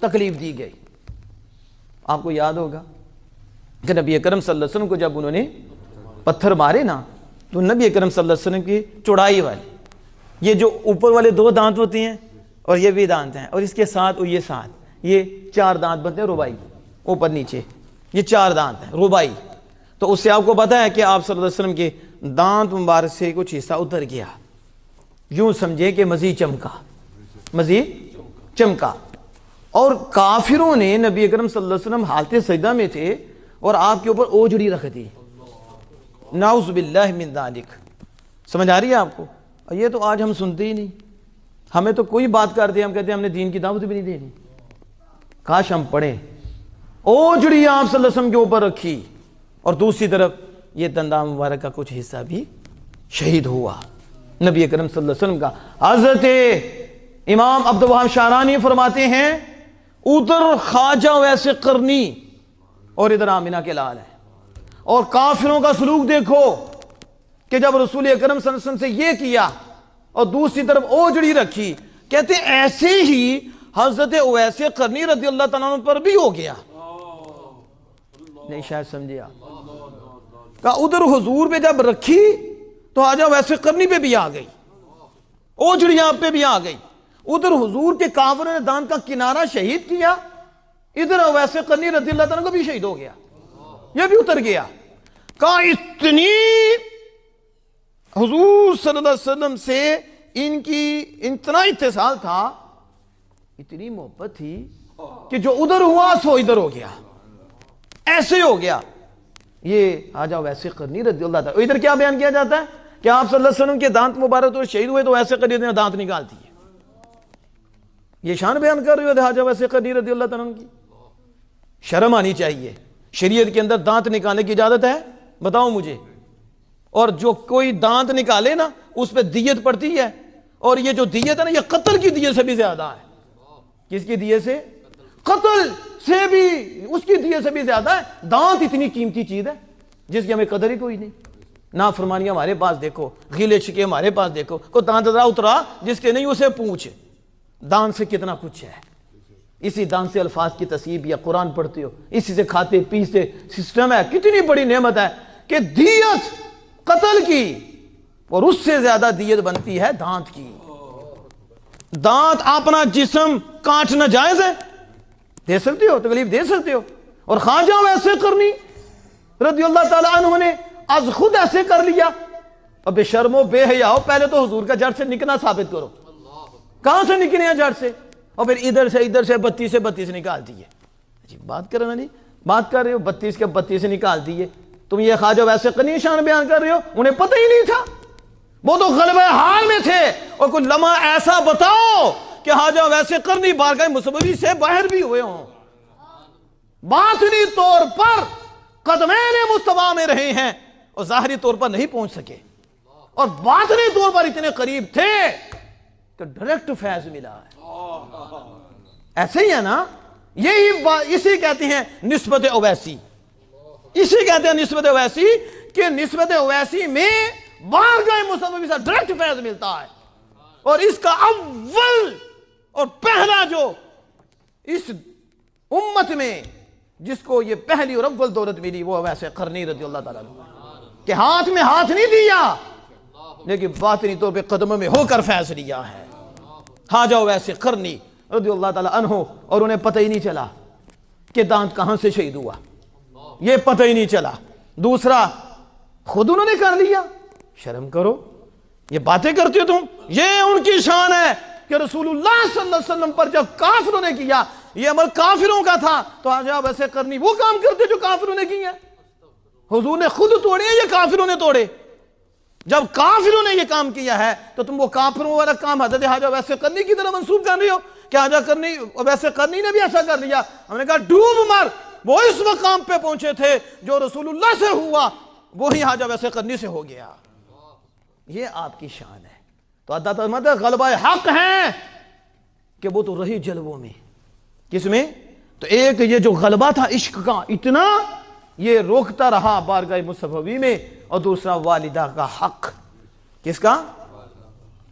تکلیف دی گئی. آپ کو یاد ہوگا کہ نبی اکرم صلی اللہ علیہ وسلم کو جب انہوں نے پتھر مارے نا تو نبی اکرم صلی اللہ علیہ وسلم کی چوڑائی والے یہ جو اوپر والے 2 دانت ہوتے ہیں اور یہ بھی دانت ہیں اور اس کے ساتھ اور یہ ساتھ یہ 4 دانت بنتے ہیں ربائی اوپر نیچے یہ 4 دانت ہیں ربائی. تو اس سے آپ کو پتا ہے کہ آپ صلی اللہ علیہ وسلم کے دانت مبارک سے کچھ حصہ اتر گیا. یوں سمجھے کہ مزید چمکا. اور کافروں نے نبی اکرم صلی اللہ علیہ وسلم حالت سجدہ میں تھے اور آپ کے اوپر اوجڑی رکھ دی. نعوذ باللہ من ذالک. سمجھ آ رہی ہے آپ کو؟ یہ تو آج ہم سنتے ہی نہیں. ہمیں تو کوئی بات کر دے ہم کہتے ہیں ہم نے دین کی دعوت بھی نہیں دینی. کاش ہم پڑھیں. اوجڑی آپ صلی اللہ علیہ وسلم کے اوپر رکھی اور دوسری طرف یہ دنداں مبارک کا کچھ حصہ بھی شہید ہوا نبی اکرم صلی اللہ علیہ وسلم کا. حضرت امام عبد الوہاب شعرانی فرماتے ہیں ادھر خواجہ ویسے قرنی اور ادھر آمنہ کے لال ہے. اور کافروں کا سلوک دیکھو کہ جب رسول اکرم صلی اللہ علیہ وسلم سے یہ کیا اور دوسری طرف اوجڑی رکھی کہتے ہیں ایسے ہی حضرت اویس قرنی رضی اللہ تعالیٰ عنہ پر بھی ہو گیا. نہیں شاید سمجھے آپ. کہا ادھر حضور پہ جب رکھی تو خواجہ اویس قرنی پہ بھی آ گئی اوجڑیاں آپ پہ بھی آ گئی. ادھر حضور کے کافروں نے دانت کا کنارہ شہید کیا ادھر اویس قرنی رضی اللہ تعالیٰ کو بھی شہید ہو گیا یہ بھی اتر گیا. کہا اتنی حضور صلی اللہ علیہ وسلم سے ان کی اتنا اتصال تھا اتنی محبت تھی کہ جو ادھر ہوا سو ادھر ہو گیا ایسے ہو گیا. یہ خواجہ اویس قرنی رضی اللہ تعالیٰ. ادھر کیا بیان کیا جاتا ہے کہ آپ صلی اللہ علیہ وسلم کے دانت مبارک تو شہید ہوئے تو اویس قرنی نے دانت نکال دیے. یہ شان بیان کر رہے ہو خواجہ اویس قرنی رضی اللہ تعالیٰ کی. شرم آنی چاہیے. شریعت کے اندر دانت نکالنے کی اجازت ہے بتاؤ مجھے؟ اور جو کوئی دانت نکالے نا اس پہ دیت پڑتی ہے اور یہ جو دیت ہے نا یہ قتل کی دیت سے بھی زیادہ ہے. کس کی دیت سے؟ قتل سے بھی اس کی دیت سے بھی زیادہ ہے. دانت اتنی قیمتی چیز ہے جس کی ہمیں قدر ہی کوئی نہیں. نافرمانی ہمارے پاس دیکھو غیلے شکے ہمارے پاس دیکھو کوئی دانت اترا جس کے نہیں اسے پوچھ. دانت سے کتنا کچھ ہے. اسی دانت سے الفاظ کی تصحیح یا قرآن پڑھتے ہو اسی سے کھاتے پیستے سسٹم ہے. کتنی بڑی نعمت ہے کہ دیت قتل کی اور اس سے زیادہ دیت بنتی ہے دانت کی. دانت اپنا جسم کاٹنا جائز ہے دے سکتے ہو تکلیف دے سکتے ہو. اور خواجہ ویسے قرنی رضی اللہ تعالیٰ عنہ نے از خود ایسے کر لیا. اب بے شرمو بے حیاؤ پہلے تو حضور کا جڑ سے نکلنا ثابت کرو. کہاں سے نکلے ہیں جڑ سے؟ اور پھر ادھر سے 32 نکال دیے. جی بات کرنا نہیں بات کر رہے ہو 32 کے 32 نکال دیے. تم یہ خواجہ ویسے قرنی شان بیان کر رہے ہو انہیں پتہ ہی نہیں تھا. وہ تو غلبہ حال میں تھے. اور کوئی لمحہ ایسا بتاؤ کہ خواجہ ویسے قرنی بارگاہ مصوبی سے باہر بھی ہوئے ہوں باطنی طور پر قدمین مصطفیٰ میں رہے ہیں اور ظاہری طور پر نہیں پہنچ سکے اور باطنی طور پر اتنے قریب تھے کہ ڈائریکٹ فیض ملا ہے. ایسے ہی ہے نا. یہی اسی کہتے ہیں نسبت اویسی. اسی کہتے ہیں نسبت اویسی کہ نسبت اویسی میں بارگاہ مصطفی سے ڈائریکٹ فیض ملتا ہے. اور اس کا اول اور پہلا جو اس امت میں جس کو یہ پہلی اور اول دولت ملی وہ اویس قرنی رضی اللہ تعالیٰ عنہ کہ ہاتھ میں ہاتھ نہیں دیا لیکن باطنی طور پہ قدموں میں ہو کر فیض لیا ہے. خواجہ اویس قرنی رضی اللہ تعالیٰ عنہ. اور انہیں پتہ ہی نہیں چلا کہ دانت کہاں سے شہید ہوا یہ پتہ ہی نہیں چلا. دوسرا خود انہوں نے کر لیا. شرم کرو یہ باتیں کرتے ہو تم. یہ ان کی شان ہے کہ رسول اللہ صلی اللہ علیہ وسلم پر جب کافروں نے کیا یہ عمل کافروں کا تھا تو خواجہ اویس قرنی وہ کام کرتے جو کافروں نے کیا. حضور نے خود توڑے یہ کافروں نے توڑے. جب کافروں نے یہ کام کیا ہے تو تم وہ کافروں والا کام حضرت خواجہ اویس قرنی کی طرح منسوب کر رہے ہو کہ خواجہ اویس قرنی نے بھی ایسا کر لیا. ہم نے کہا ڈوب مر. وہ اس مقام پہ پہنچے تھے جو رسول اللہ سے ہوا وہی خواجہ اویس قرنی سے ہو گیا. یہ آپ کی شان ہے. تو اللہ تعالیٰ غلبہ حق ہے کہ وہ تو رہی جلووں میں. کس میں؟ تو ایک یہ جو غلبہ تھا عشق کا اتنا یہ روکتا رہا بارگاہ مصطفی میں. اور دوسرا والدہ کا حق. کس کا؟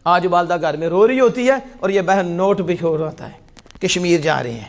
آج والدہ گھر میں رو رہی ہوتی ہے اور یہ بہن نوٹ بھی ہو رہا ہے کشمیر جا رہے ہیں